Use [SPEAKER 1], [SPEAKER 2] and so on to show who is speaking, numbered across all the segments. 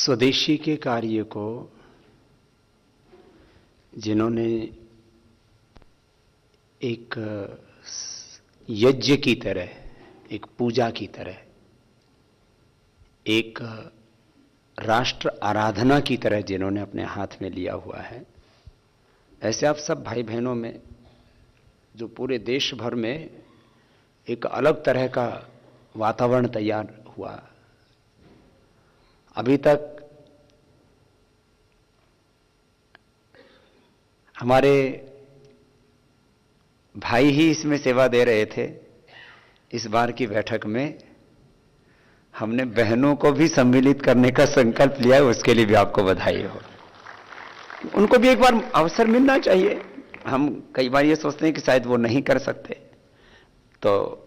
[SPEAKER 1] स्वदेशी के कार्य को जिन्होंने एक यज्ञ की तरह, एक पूजा की तरह, एक राष्ट्र आराधना की तरह जिन्होंने अपने हाथ में लिया हुआ है, ऐसे आप सब भाई बहनों में जो पूरे देश भर में एक अलग तरह का वातावरण तैयार हुआ। अभी तक हमारे भाई ही इसमें सेवा दे रहे थे। इस बार की बैठक में हमने बहनों को भी सम्मिलित करने का संकल्प लिया है, उसके लिए भी आपको बधाई हो। उनको भी एक बार अवसर मिलना चाहिए। हम कई बार ये सोचते हैं कि शायद वो नहीं कर सकते, तो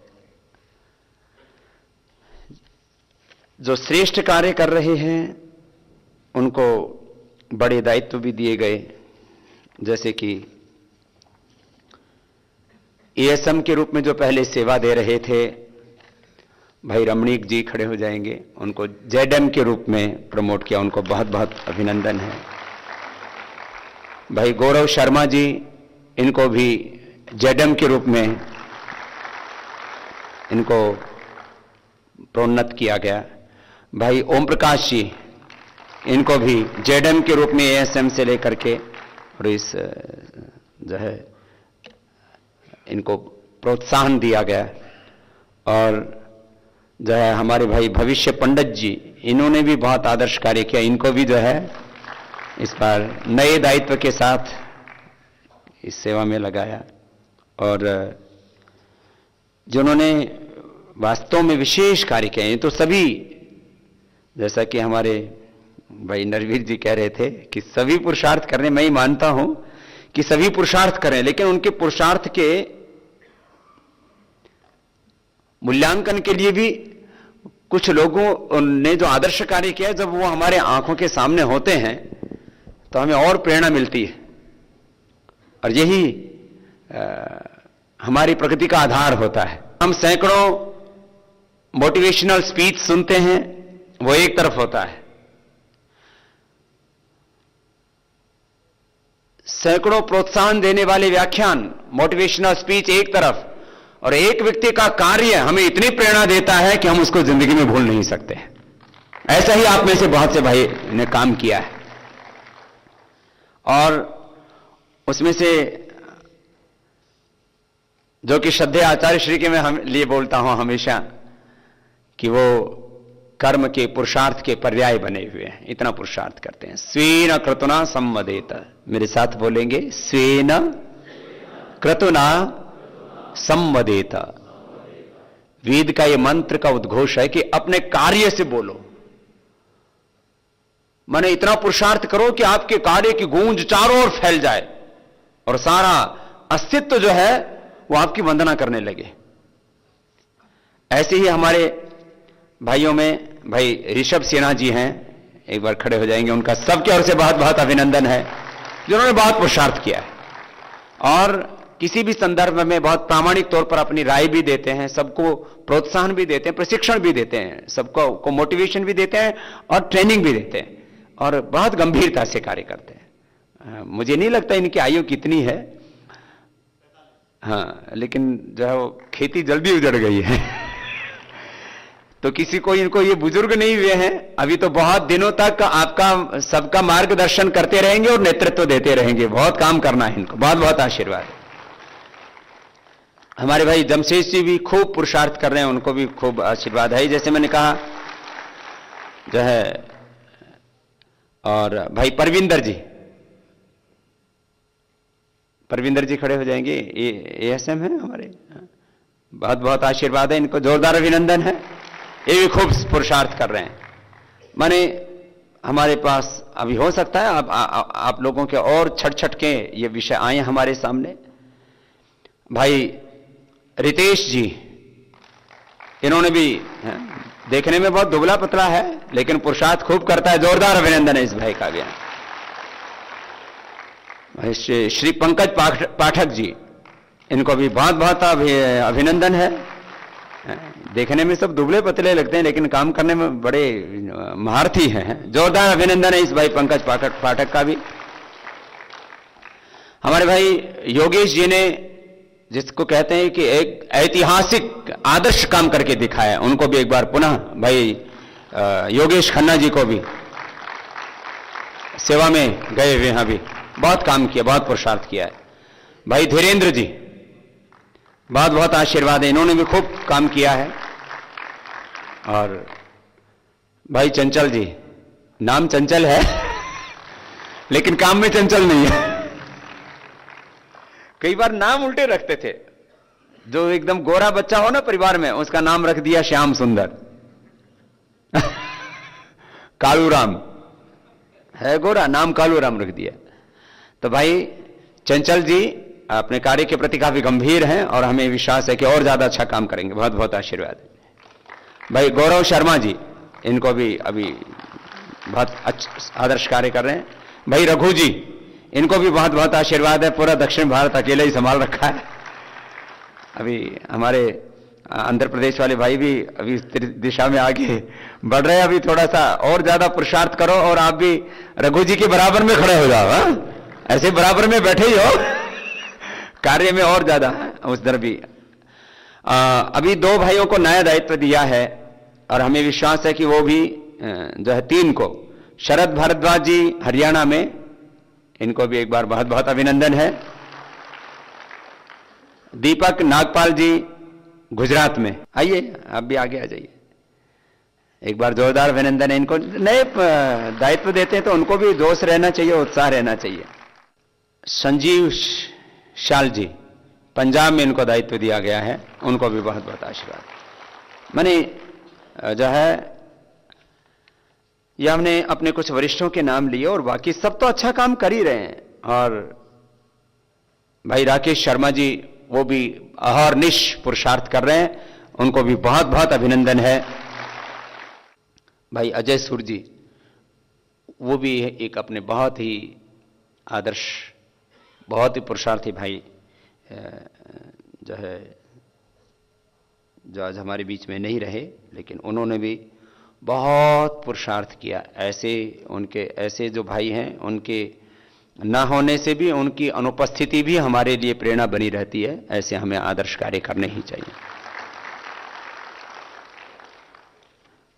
[SPEAKER 1] जो श्रेष्ठ कार्य कर रहे हैं उनको बड़े दायित्व भी दिए गए, जैसे कि एएसएम के रूप में जो पहले सेवा दे रहे थे भाई रमणीक जी खड़े हो जाएंगे, उनको जेडएम के रूप में प्रमोट किया, उनको बहुत बहुत अभिनंदन है। भाई गौरव शर्मा जी, इनको भी जेडएम के रूप में इनको प्रोन्नत किया गया। भाई ओम प्रकाश जी, इनको भी जेडएम के रूप में एएसएम से लेकर के और इस जो है इनको प्रोत्साहन दिया गया। और जो है हमारे भाई भविष्य पंडित जी, इन्होंने भी बहुत आदर्श कार्य किया, इनको भी जो है इस बार नए दायित्व के साथ इस सेवा में लगाया। और जिन्होंने वास्तव में विशेष कार्य किए हैं, तो सभी, जैसा कि हमारे भाई नरवीर जी कह रहे थे कि सभी पुरुषार्थ करने, मैं ही मानता हूं कि सभी पुरुषार्थ करें, लेकिन उनके पुरुषार्थ के मूल्यांकन के लिए भी कुछ लोगों ने जो आदर्श कार्य किया है, जब वो हमारे आंखों के सामने होते हैं तो हमें और प्रेरणा मिलती है। और यही हमारी प्रगति का आधार होता है। हम सैकड़ों मोटिवेशनल स्पीच सुनते हैं, वो एक तरफ होता है। सैकड़ों प्रोत्साहन देने वाले व्याख्यान, मोटिवेशनल स्पीच एक तरफ, और एक व्यक्ति का कार्य हमें इतनी प्रेरणा देता है कि हम उसको जिंदगी में भूल नहीं सकते। ऐसा ही आप में से बहुत से भाई ने काम किया है। और उसमें से जो कि श्रद्धेय आचार्य श्री के मैं लिए बोलता हूं हमेशा कि वो कर्म के पुरुषार्थ के पर्याय बने हुए हैं, इतना पुरुषार्थ करते हैं। स्वेन क्रतुना सम्मदेत, मेरे साथ बोलेंगे, स्वेन क्रतुना सम्मदेत। वेद का ये मंत्र का उद्घोष है कि अपने कार्य से बोलो, माने इतना पुरुषार्थ करो कि आपके कार्य की गूंज चारों ओर फैल जाए और सारा अस्तित्व जो है वो आपकी वंदना करने लगे। ऐसे ही हमारे भाइयों में भाई ऋषभ सिन्हा जी हैं, एक बार खड़े हो जाएंगे। उनका सबके ओर से बहुत बहुत अभिनंदन है, जिन्होंने बहुत पुरुषार्थ किया है और किसी भी संदर्भ में बहुत प्रामाणिक तौर पर अपनी राय भी देते हैं, सबको प्रोत्साहन भी देते हैं, प्रशिक्षण भी देते हैं, सबको मोटिवेशन भी देते हैं और ट्रेनिंग भी देते हैं, और बहुत गंभीरता से कार्य करते हैं। मुझे नहीं लगता इनकी आयु कितनी है, हाँ, लेकिन जो है वो खेती जल्दी उजड़ गई है तो किसी को इनको ये बुजुर्ग नहीं हुए हैं, अभी तो बहुत दिनों तक आपका सबका मार्गदर्शन करते रहेंगे और नेतृत्व देते रहेंगे। बहुत काम करना है इनको, बहुत बहुत आशीर्वाद। हमारे भाई जमशेद जी भी खूब पुरुषार्थ कर रहे हैं, उनको भी खूब आशीर्वाद है, जैसे मैंने कहा जो है। और भाई परविंदर जी, परविंदर जी खड़े हो जाएंगे, एएसएम है हमारे, बहुत बहुत आशीर्वाद है, इनको जोरदार अभिनंदन है। ये भी खूब पुरुषार्थ कर रहे हैं। माने हमारे पास अभी हो सकता है आप लोगों के और छट के ये विषय आए हमारे सामने। भाई रितेश जी, इन्होंने भी देखने में बहुत दुबला पतला है लेकिन पुरुषार्थ खूब करता है, जोरदार अभिनंदन है इस भाई का भी। भाई श्री पंकज पाठक जी, इनको भी बहुत बहुत अभिनंदन है। देखने में सब दुबले पतले लगते हैं लेकिन काम करने में बड़े महारथी हैं। जोरदार अभिनंदन है इस भाई पंकज पाठक का भी। हमारे भाई योगेश जी ने, जिसको कहते हैं कि एक ऐतिहासिक आदर्श काम करके दिखाया, उनको भी एक बार पुनः भाई योगेश खन्ना जी को भी, सेवा में गए हुए हैं, भी बहुत काम किया, बहुत पुरुषार्थ किया है। भाई धीरेन्द्र जी, बहुत बहुत आशीर्वाद है, इन्होंने भी खूब काम किया है। और भाई चंचल जी, नाम चंचल है लेकिन काम में चंचल नहीं है। कई बार नाम उल्टे रखते थे। जो एकदम गोरा बच्चा हो ना परिवार में, उसका नाम रख दिया श्याम सुंदर। कालू राम है गोरा, नाम कालू राम रख दिया। तो भाई चंचल जी अपने कार्य के प्रति काफी गंभीर हैं और हमें विश्वास है कि और ज्यादा अच्छा काम करेंगे। बहुत बहुत आशीर्वाद है। भाई गौरव शर्मा जी, इनको भी अभी बहुत अच्छा आदर्श कार्य कर रहे हैं। भाई रघु जी, इनको भी बहुत बहुत आशीर्वाद है। पूरा दक्षिण भारत अकेले ही संभाल रखा है। अभी हमारे आंध्र प्रदेश वाले भाई भी अभी इस दिशा में आगे बढ़ रहे हैं। अभी थोड़ा सा और ज्यादा पुरुषार्थ करो और आप भी रघु जी के बराबर में खड़े हो जाओ। ऐसे बराबर में बैठे ही हो, कार्य में और ज्यादा उस दर भी। अभी 2 भाइयों को नया दायित्व दिया है और हमें विश्वास है कि वो भी जो है 3 को, शरद भारद्वाज जी हरियाणा में, इनको भी एक बार बहुत बहुत अभिनंदन है। दीपक नागपाल जी गुजरात में, आइए आप भी आगे आ जाइए। एक बार जोरदार अभिनंदन है इनको। नए दायित्व देते हैं तो उनको भी जोश रहना चाहिए, उत्साह रहना चाहिए। संजीव शाल जी, पंजाब में इनको दायित्व दिया गया है, उनको भी बहुत बहुत आशीर्वाद। मैंने जो है ये हमने अपने कुछ वरिष्ठों के नाम लिए और बाकी सब तो अच्छा काम कर ही रहे हैं। और भाई राकेश शर्मा जी, वो भी अहर्निश पुरुषार्थ कर रहे हैं, उनको भी बहुत बहुत अभिनंदन है। भाई अजय सुर जी, वो भी एक अपने बहुत ही आदर्श, बहुत ही पुरुषार्थी भाई जो है, जो आज हमारे बीच में नहीं रहे, लेकिन उन्होंने भी बहुत पुरुषार्थ किया। ऐसे जो भाई हैं, उनके ना होने से भी उनकी अनुपस्थिति भी हमारे लिए प्रेरणा बनी रहती है। ऐसे हमें आदर्श कार्य करने ही चाहिए।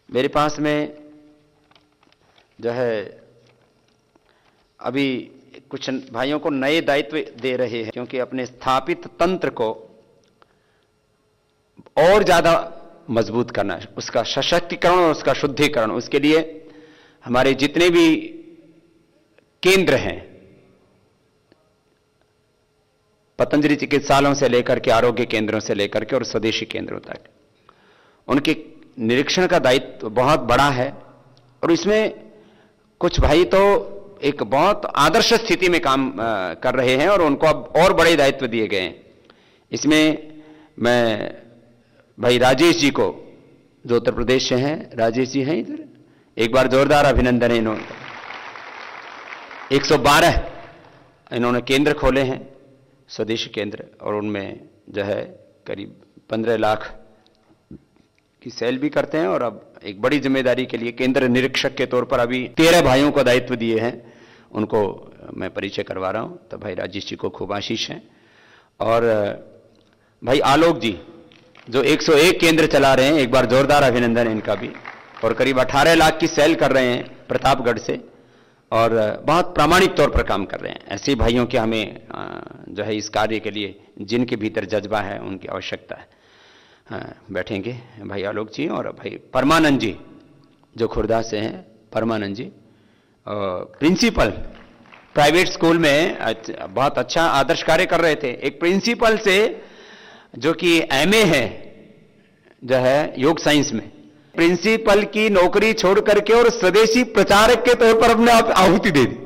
[SPEAKER 1] मेरे पास में जो है अभी कुछ भाइयों को नए दायित्व दे रहे हैं, क्योंकि अपने स्थापित तंत्र को और ज्यादा मजबूत करना है, उसका सशक्तिकरण और उसका शुद्धिकरण। उसके लिए हमारे जितने भी केंद्र हैं, पतंजलि चिकित्सालयों से लेकर के, आरोग्य केंद्रों से लेकर के और स्वदेशी केंद्रों तक, उनके निरीक्षण का दायित्व बहुत बड़ा है। और इसमें कुछ भाई तो एक बहुत आदर्श स्थिति में काम कर रहे हैं और उनको अब और बड़े दायित्व दिए गए हैं। इसमें मैं भाई राजेश जी को, जो उत्तर प्रदेश से हैं, राजेश जी हैं इधर, एक बार जोरदार अभिनंदन है। इन्होंने 112 इन्होंने केंद्र खोले हैं, स्वदेशी केंद्र, और उनमें जो है करीब 15 लाख की सेल भी करते हैं। और अब एक बड़ी जिम्मेदारी के लिए केंद्र निरीक्षक के तौर पर अभी 13 भाइयों को दायित्व दिए हैं, उनको मैं परिचय करवा रहा हूं। तो भाई राजेश जी को खूब आशीष है। और भाई आलोक जी, जो 101 केंद्र चला रहे हैं, एक बार जोरदार अभिनंदन है इनका भी। और करीब 18 लाख की सेल कर रहे हैं प्रतापगढ़ से, और बहुत प्रामाणिक तौर पर काम कर रहे हैं। ऐसे भाइयों के हमें जो है इस कार्य के लिए, जिनके भीतर जज्बा है, उनकी आवश्यकता है। बैठेंगे भाई आलोक जी। और भाई परमानंद जी, जो खुर्दा से हैं, परमानंद जी प्रिंसिपल, प्राइवेट स्कूल में बहुत अच्छा आदर्श कार्य कर रहे थे। एक प्रिंसिपल से जो कि एमए है जो है योग साइंस में, प्रिंसिपल की नौकरी छोड़ करके और स्वदेशी प्रचारक के तौर पर अपने आप आहुति दे दी।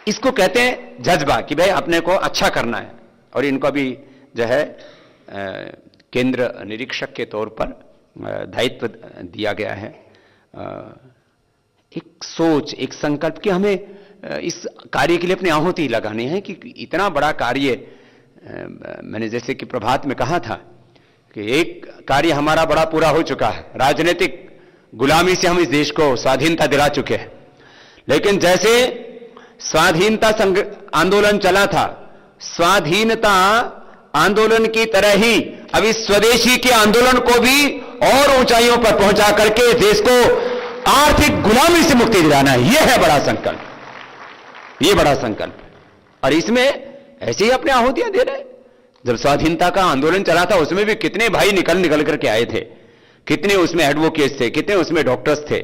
[SPEAKER 1] इसको कहते हैं जज्बा कि भाई अपने को अच्छा करना है। और इनको भी जो है केंद्र निरीक्षक के तौर पर दायित्व दिया गया है। एक सोच, एक संकल्प कि हमें इस कार्य के लिए अपनी आहुति लगानी है कि इतना बड़ा कार्य मैंने जैसे कि प्रभात में कहा था कि एक कार्य हमारा बड़ा पूरा हो चुका है, राजनीतिक गुलामी से हम इस देश को स्वाधीनता दिला चुके हैं। लेकिन जैसे स्वाधीनता आंदोलन चला था, स्वाधीनता आंदोलन की तरह ही अभी स्वदेशी के आंदोलन को भी और ऊंचाइयों पर पहुंचा करके देश को आर्थिक गुलामी से मुक्ति दिलाना है। यह है बड़ा संकल्प, यह बड़ा संकल्प। और इसमें ऐसे ही अपने आहुतियां दे रहे। जब स्वाधीनता का आंदोलन चला था उसमें भी कितने भाई निकल करके आए थे, कितने उसमें एडवोकेट्स थे, कितने उसमें डॉक्टर्स थे,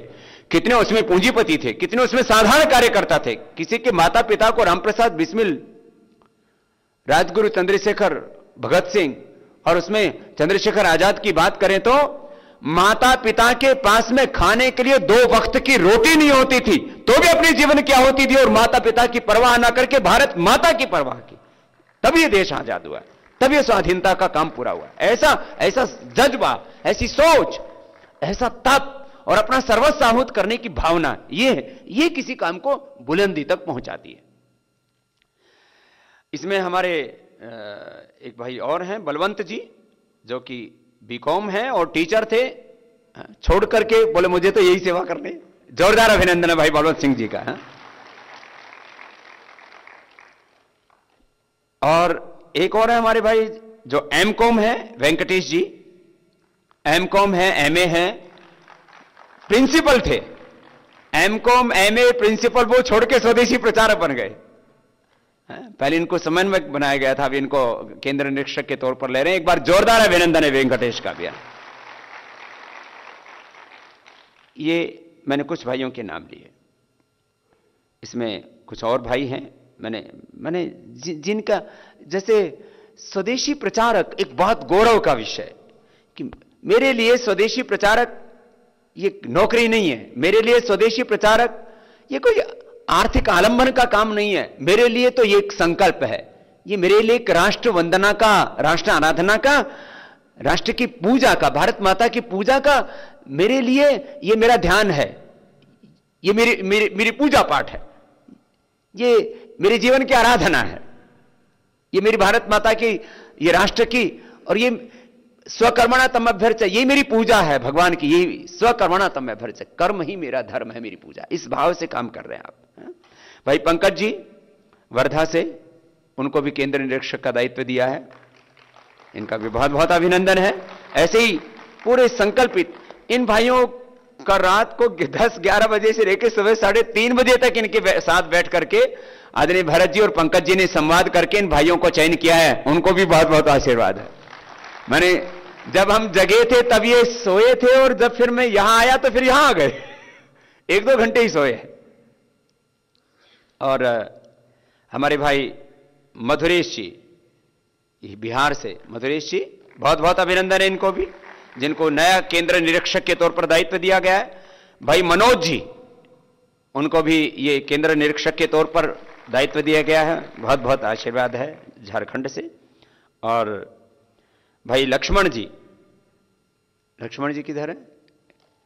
[SPEAKER 1] कितने उसमें पूंजीपति थे, कितने उसमें साधारण कार्यकर्ता थे। किसी के माता पिता को रामप्रसाद बिस्मिल, राजगुरु चंद्रशेखर भगत सिंह और उसमें चंद्रशेखर आजाद की बात करें तो माता पिता के पास में खाने के लिए 2 वक्त की रोटी नहीं होती थी, तो भी अपने जीवन की आहुति दी और माता पिता की परवाह ना करके भारत माता की परवाह की। तब यह देश आजाद हुआ, तब यह स्वाधीनता का काम पूरा हुआ। ऐसा जज्बा, ऐसी सोच, ऐसा तप और अपना सर्वस्व आहूत करने की भावना, ये किसी काम को बुलंदी तक पहुंचाती है। इसमें हमारे एक भाई और हैं, बलवंत जी, जो कि बीकॉम हैं और टीचर थे, छोड़ करके बोले मुझे तो यही सेवा करनी। जोरदार अभिनंदन है भाई बलवंत सिंह जी का। और एक और है हमारे भाई जो एमकॉम है, वेंकटेश जी, एमकॉम है, एमए है, प्रिंसिपल थे। एमकॉम, एमए, प्रिंसिपल वो छोड़ के स्वदेशी प्रचारक बन गए। पहले इनको समन्वयक बनाया गया था, अभी इनको केंद्र निरीक्षक के तौर पर ले रहे हैं। एक बार जोरदार अभिनंदन है वेंकटेश का भी। ये मैंने कुछ भाइयों के नाम लिए, इसमें कुछ और भाई हैं मैंने जिनका, जैसे स्वदेशी प्रचारक एक बहुत गौरव का विषय कि मेरे लिए स्वदेशी प्रचारक ये नौकरी नहीं है, मेरे लिए स्वदेशी प्रचारक ये कोई आर्थिक आलंबन का काम नहीं है, मेरे लिए तो ये एक संकल्प है, ये मेरे लिए एक राष्ट्र वंदना का, राष्ट्र आराधना का, राष्ट्र की पूजा का, भारत माता की पूजा का मेरे लिए ये मेरा ध्यान है, ये मेरी पूजा पाठ है, ये मेरे जीवन की आराधना है, ये मेरी भारत माता की, ये राष्ट्र की, और ये स्वकर्मणा तमभ्यर्च, ये मेरी पूजा है भगवान की, ये स्वकर्मणा तमभ्यर्च, कर्म ही मेरा धर्म है, मेरी पूजा। इस भाव से काम कर रहे हैं आप। भाई पंकज जी वर्धा से, उनको भी केंद्र निरीक्षक का दायित्व दिया है, इनका भी बहुत बहुत अभिनंदन है। ऐसे ही पूरे संकल्पित इन भाइयों का रात को 10-11 बजे से लेकर सुबह 3:30 बजे तक इनके साथ बैठ करके आदरणीय भरत जी और पंकज जी ने संवाद करके इन भाइयों को चयन किया है, उनको भी बहुत बहुत आशीर्वाद है। मैंने जब हम जगे थे तब ये सोए थे, और जब फिर मैं यहां आया तो फिर यहां आ गए, 1-2 घंटे ही सोए। और हमारे भाई मधुरेश जी बिहार से, मधुरेश जी बहुत बहुत अभिनंदन है इनको भी, जिनको नया केंद्र निरीक्षक के तौर पर दायित्व दिया गया है। भाई मनोज जी, उनको भी ये केंद्र निरीक्षक के तौर पर दायित्व दिया गया है, बहुत बहुत आशीर्वाद है झारखंड से। और भाई लक्ष्मण जी, लक्ष्मण जी किधर है,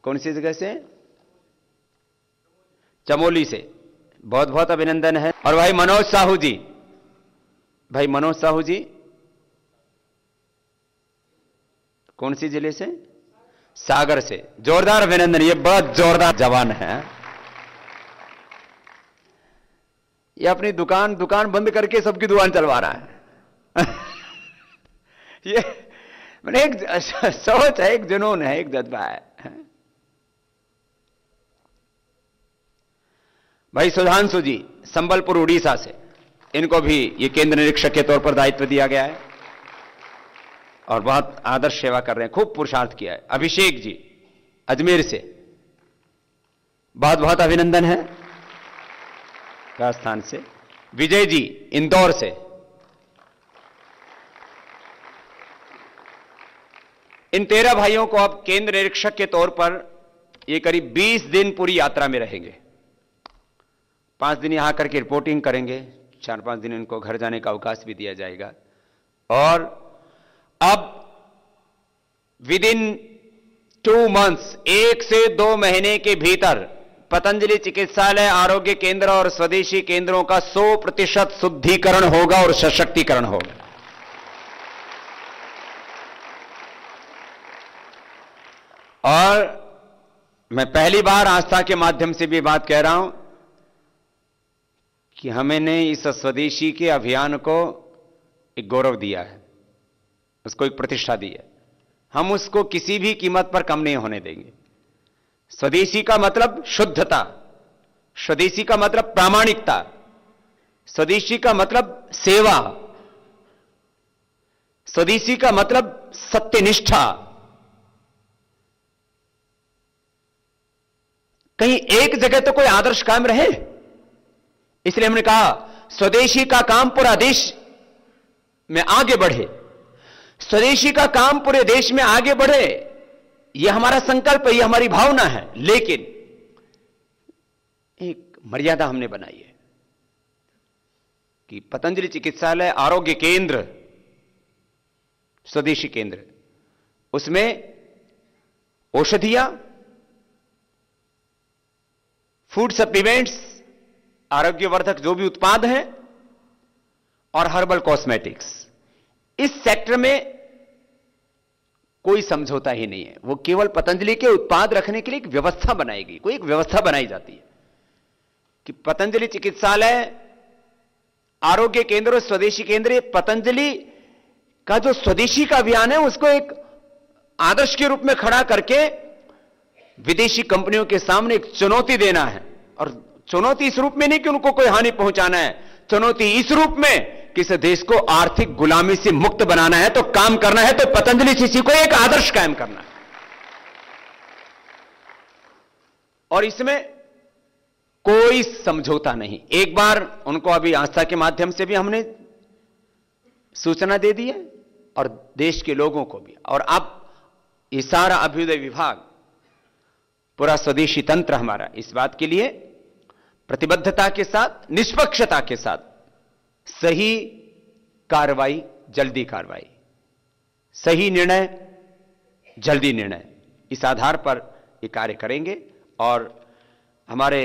[SPEAKER 1] कौन सी जगह से? चमोली से, बहुत बहुत अभिनंदन है। और भाई मनोज साहू जी, भाई मनोज साहू जी कौन सी जिले से? सागर से, जोरदार अभिनंदन, ये बहुत जोरदार जवान है। ये अपनी दुकान बंद करके सबकी दुकान चलवा रहा है। ये मैंने एक सोच है, एक जुनून है, एक जज्बा है। भाई सुधांशु जी संबलपुर उड़ीसा से, इनको भी ये केंद्र निरीक्षक के तौर पर दायित्व दिया गया है और बहुत आदर्श सेवा कर रहे हैं, खूब पुरुषार्थ किया है। अभिषेक जी अजमेर से, बहुत बहुत अभिनंदन है राजस्थान से। विजय जी इंदौर से, इन 13 भाइयों को अब केंद्र निरीक्षक के तौर पर ये करीब 20 दिन पूरी यात्रा में रहेंगे। 5 दिन यहां करके रिपोर्टिंग करेंगे, 4-5 दिन इनको घर जाने का अवकाश भी दिया जाएगा। और अब विद इन 2 मंथ्स, 1 से 2 महीने के भीतर पतंजलि चिकित्सालय, आरोग्य केंद्र और स्वदेशी केंद्रों का 100% शुद्धिकरण होगा और सशक्तिकरण होगा। और मैं पहली बार आस्था के माध्यम से भी बात कह रहा हूं कि हमने इस स्वदेशी के अभियान को एक गौरव दिया है, उसको एक प्रतिष्ठा दी है। हम उसको किसी भी कीमत पर कम नहीं होने देंगे। स्वदेशी का मतलब शुद्धता, स्वदेशी का मतलब प्रामाणिकता, स्वदेशी का मतलब सेवा, स्वदेशी का मतलब सत्यनिष्ठा। कहीं एक जगह तो कोई आदर्श कायम रहे, इसलिए हमने कहा स्वदेशी का काम पूरा देश में आगे बढ़े, स्वदेशी का काम पूरे देश में आगे बढ़े, यह हमारा संकल्प है, यह हमारी भावना है। लेकिन एक मर्यादा हमने बनाई है कि पतंजलि चिकित्सालय आरोग्य केंद्र, स्वदेशी केंद्र, उसमें औषधियां, फूड सप्लीमेंट्स, आरोग्यवर्धक जो भी उत्पाद हैं, और हर्बल कॉस्मेटिक्स, इस सेक्टर में कोई समझौता ही नहीं है। वो केवल पतंजलि के उत्पाद रखने के लिए एक व्यवस्था बनाएगी, कोई एक व्यवस्था बनाई जाती है कि पतंजलि चिकित्सालय, आरोग्य केंद्र, स्वदेशी केंद्र, पतंजलि का जो स्वदेशी का अभियान है उसको एक आदर्श के रूप में खड़ा करके विदेशी कंपनियों के सामने एक चुनौती देना है। और चुनौती इस रूप में नहीं कि उनको कोई हानि पहुंचाना है, चुनौती इस रूप में कि इस देश को आर्थिक गुलामी से मुक्त बनाना है, तो काम करना है तो पतंजलि सीसी को एक आदर्श कायम करना है। और इसमें कोई समझौता नहीं। एक बार उनको अभी आस्था के माध्यम से भी हमने सूचना दे दी है और देश के लोगों को भी। और अब ये सारा अभ्युदय विभाग, पूरा स्वदेशी तंत्र हमारा इस बात के लिए प्रतिबद्धता के साथ, निष्पक्षता के साथ, सही कार्रवाई जल्दी कार्रवाई, सही निर्णय जल्दी निर्णय, इस आधार पर ये कार्य करेंगे। और हमारे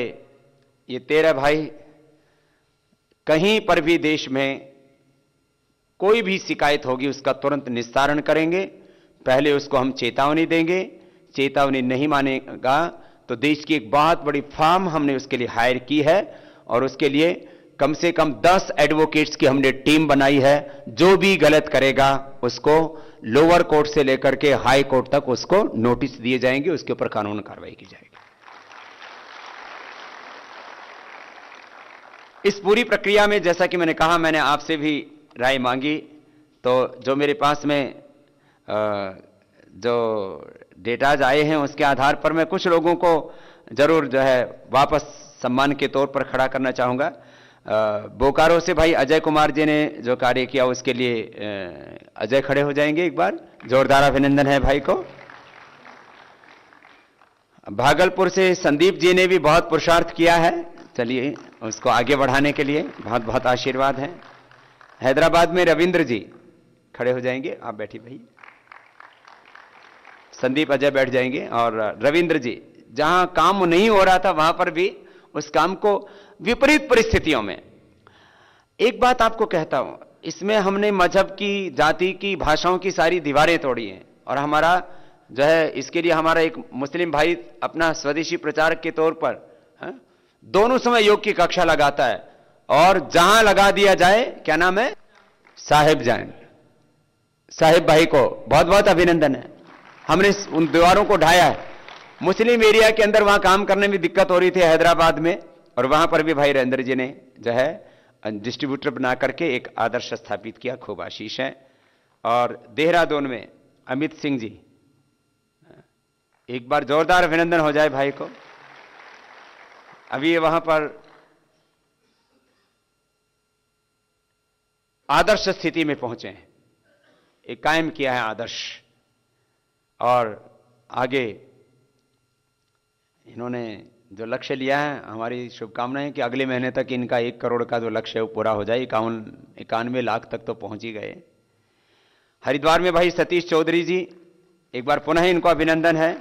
[SPEAKER 1] ये 13 भाई कहीं पर भी देश में कोई भी शिकायत होगी उसका तुरंत निस्तारण करेंगे। पहले उसको हम चेतावनी देंगे, चेतावनी नहीं मानेगा तो देश की एक बहुत बड़ी फर्म हमने उसके लिए हायर की है और उसके लिए कम से कम 10 एडवोकेट्स की हमने टीम बनाई है। जो भी गलत करेगा उसको लोअर कोर्ट से लेकर के हाई कोर्ट तक उसको नोटिस दिए जाएंगे, उसके ऊपर कानूनी कार्रवाई की जाएगी। इस पूरी प्रक्रिया में जैसा कि मैंने कहा, मैंने आपसे भी राय मांगी, तो जो मेरे पास में जो डेटाज आए हैं उसके आधार पर मैं कुछ लोगों को जरूर जो है वापस सम्मान के तौर पर खड़ा करना चाहूंगा। बोकारो से भाई अजय कुमार जी ने जो कार्य किया उसके लिए अजय खड़े हो जाएंगे, एक बार जोरदार अभिनंदन है भाई को। भागलपुर से संदीप जी ने भी बहुत पुरुषार्थ किया है, चलिए उसको आगे बढ़ाने के लिए बहुत बहुत आशीर्वाद है। हैदराबाद में रविंद्र जी खड़े हो जाएंगे, आप बैठिए भाई, संदीप अजय बैठ जाएंगे। और रविंद्र जी, जहां काम नहीं हो रहा था वहां पर भी उस काम को विपरीत परिस्थितियों में, एक बात आपको कहता हूं, इसमें हमने मजहब की, जाति की, भाषाओं की सारी दीवारें तोड़ी हैं। और हमारा जो है इसके लिए हमारा एक मुस्लिम भाई अपना स्वदेशी प्रचारक के तौर पर दोनों समय योग की कक्षा लगाता है और जहां लगा दिया जाए, क्या नाम है, साहिब जान, साहिब भाई को बहुत बहुत अभिनंदन है। हमने उन दीवारों को ढाया है। मुस्लिम एरिया के अंदर वहां काम करने में दिक्कत हो रही थी हैदराबाद में, और वहां पर भी भाई राजेंद्र जी ने जो है डिस्ट्रीब्यूटर बना करके एक आदर्श स्थापित किया, खूब आशीष है। और देहरादून में अमित सिंह जी, एक बार जोरदार अभिनंदन हो जाए भाई को। अभी वहां पर आदर्श स्थिति में पहुंचे हैं, एक कायम किया है आदर्श। और आगे इन्होंने जो लक्ष्य लिया है, हमारी शुभकामनाएं है कि अगले महीने तक इनका 1 करोड़ का जो लक्ष्य है वो पूरा हो जाए। 91 लाख तक तो पहुंच ही गए। हरिद्वार में भाई सतीश चौधरी जी, एक बार पुनः इनको अभिनंदन है,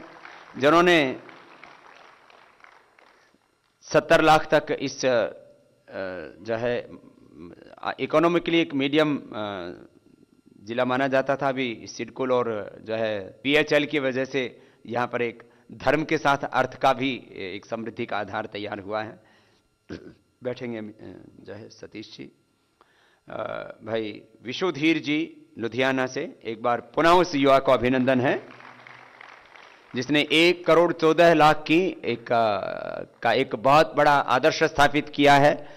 [SPEAKER 1] जिन्होंने 70 लाख तक इस जो है इकोनॉमिकली एक मीडियम जिला माना जाता था, अभी सिडकुल और जो है पीएचएल की वजह से यहाँ पर एक धर्म के साथ अर्थ का भी एक समृद्धि का आधार तैयार हुआ है। बैठेंगे जो है सतीश जी। भाई विशुधीर जी लुधियाना से, एक बार पुनः उस युवा को अभिनंदन है जिसने 1,14,00,000 की एक बहुत बड़ा आदर्श स्थापित किया है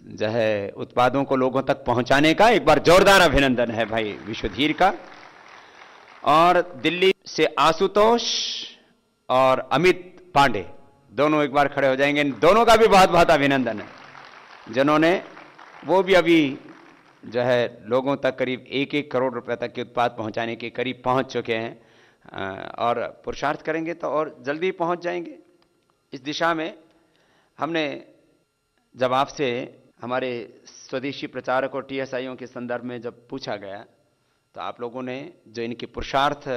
[SPEAKER 1] जो है उत्पादों को लोगों तक पहुंचाने का। एक बार जोरदार अभिनंदन है भाई विशुधीर का। और दिल्ली से आशुतोष और अमित पांडे दोनों एक बार खड़े हो जाएंगे। दोनों का भी बहुत बहुत अभिनंदन है, जिन्होंने वो भी अभी जो है लोगों तक करीब 1-1 करोड़ रुपए तक के उत्पाद पहुंचाने के करीब पहुंच चुके हैं और पुरुषार्थ करेंगे तो और जल्दी पहुंच जाएंगे इस दिशा में। हमने जब आपसे हमारे स्वदेशी प्रचारक और टीएसआईओं के संदर्भ में जब पूछा गया तो आप लोगों ने जो इनके पुरुषार्थ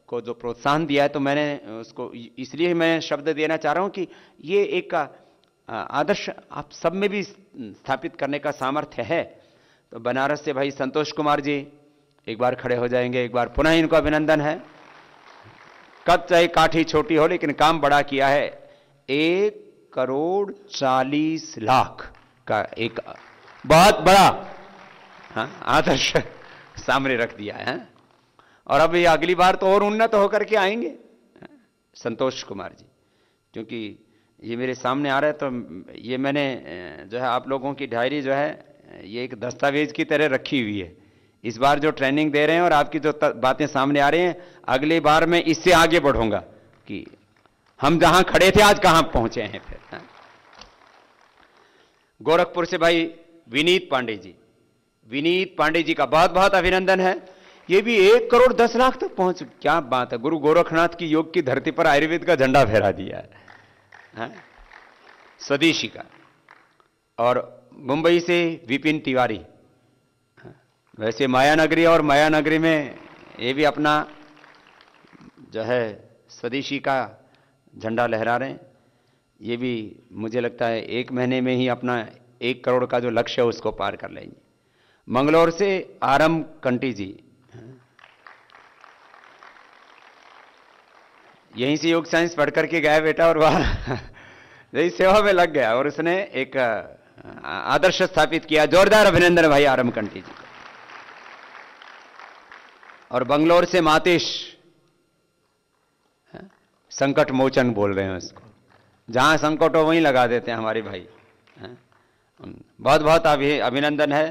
[SPEAKER 1] को जो प्रोत्साहन दिया है, तो मैंने उसको इसलिए मैं शब्द देना चाह रहा हूं कि ये एक आदर्श आप सब में भी स्थापित करने का सामर्थ्य है। तो बनारस से भाई संतोष कुमार जी एक बार खड़े हो जाएंगे। एक बार पुनः इनको अभिनंदन है। कद चाहे काठी छोटी हो लेकिन काम बड़ा किया है। 1,40,00,000 का एक बहुत बड़ा आदर्श सामने रख दिया है। और अब ये अगली बार तो और उन्नत होकर के आएंगे संतोष कुमार जी, क्योंकि ये मेरे सामने आ रहा है। तो ये मैंने जो है आप लोगों की डायरी जो है ये एक दस्तावेज की तरह रखी हुई है। इस बार जो ट्रेनिंग दे रहे हैं और आपकी जो बातें सामने आ रही हैं, अगली बार मैं इससे आगे बढ़ूंगा कि हम जहां खड़े थे आज कहां पहुंचे हैं फिर। गोरखपुर से भाई विनीत पांडे जी, विनीत पांडे जी का बहुत बहुत अभिनंदन है। ये भी 1,10,00,000 तक पहुंच, क्या बात है। गुरु गोरखनाथ की योग की धरती पर आयुर्वेद का झंडा फहरा दिया है स्वदेशी का। और मुंबई से विपिन तिवारी, वैसे मायानगरी और मायानगरी में ये भी अपना जो है स्वदेशी का झंडा लहरा रहे हैं। ये भी मुझे लगता है 1 महीने में ही अपना 1 करोड़ का जो लक्ष्य है उसको पार कर लेंगे। मंगलौर से आरम कंटी जी, यहीं से योग साइंस पढ़ करके गया बेटा और वह यही सेवा में लग गया और उसने एक आदर्श स्थापित किया। जोरदार अभिनंदन भाई आरम कंटी जी को। और बंगलोर से मातेश, संकट मोचन बोल रहे हैं उसको, जहां संकट हो वहीं लगा देते हैं हमारे भाई। बहुत बहुत अभिनंदन है।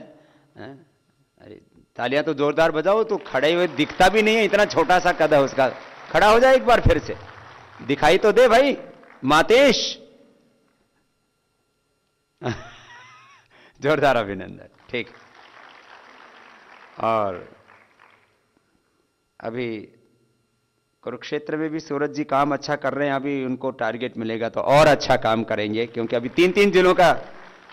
[SPEAKER 1] अरे तालियां तो जोरदार बजाओ। तो खड़े हुए दिखता भी नहीं है, इतना छोटा सा कद है उसका। खड़ा हो जाए एक बार फिर से, दिखाई तो दे भाई मातेश। जोरदार अभिनंदन। ठीक। और अभी कुरुक्षेत्र में भी सूरज जी काम अच्छा कर रहे हैं। अभी उनको टारगेट मिलेगा तो और अच्छा काम करेंगे, क्योंकि अभी 3-3 जिलों का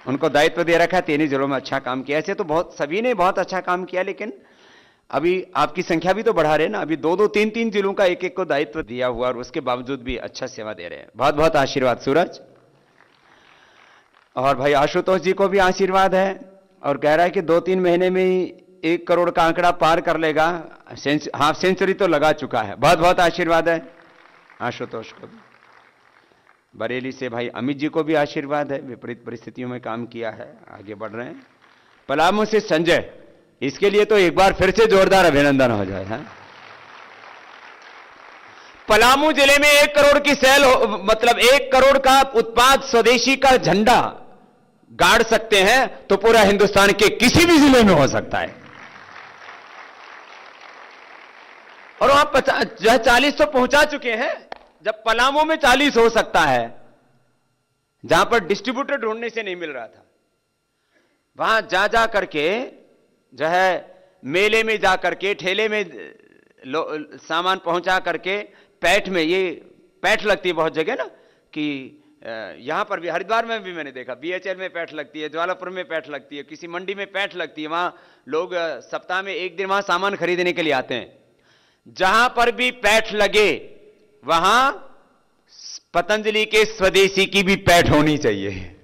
[SPEAKER 1] उनको दायित्व दे रखा है। 3 ही जिलों में अच्छा काम किया। ऐसे तो बहुत सभी ने बहुत अच्छा काम किया, लेकिन अभी आपकी संख्या भी तो बढ़ा रहे हैं ना। अभी 2-2, 3-3 जिलों का एक को दायित्व दिया हुआ और उसके बावजूद भी अच्छा सेवा दे रहे हैं। बहुत बहुत आशीर्वाद सूरज। और भाई आशुतोष जी को भी आशीर्वाद है और कह रहा है कि 2-3 महीने में ही 1 करोड़ का आंकड़ा पार कर लेगा। हाफ सेंचुरी तो लगा चुका है। बहुत बहुत आशीर्वाद है आशुतोष को भी। बरेली से भाई अमित जी को भी आशीर्वाद है। विपरीत परिस्थितियों में काम किया है, आगे बढ़ रहे हैं। पलामू से संजय, इसके लिए तो एक बार फिर से जोरदार अभिनंदन हो जाए। पलामू जिले में 1 करोड़ की सेल मतलब 1 करोड़ का उत्पाद स्वदेशी का झंडा गाड़ सकते हैं तो पूरा हिंदुस्तान के किसी भी जिले में हो सकता है। और वहां जो है 40 तो पहुंचा चुके हैं। जब पलामू में 40 हो सकता है, जहां पर डिस्ट्रीब्यूटर ढूंढने से नहीं मिल रहा था, वहां जा करके जो है मेले में जा करके ठेले में सामान पहुंचा करके पैठ में, ये पैठ लगती है बहुत जगह ना, कि यहां पर भी हरिद्वार में भी मैंने देखा बीएचएल में पैठ लगती है, ज्वालापुर में पैठ लगती है, किसी मंडी में पैठ लगती है। वहां लोग सप्ताह में 1 दिन वहां सामान खरीदने के लिए आते हैं। जहां पर भी पैठ लगे वहां पतंजलि के स्वदेशी की भी पैठ होनी चाहिए।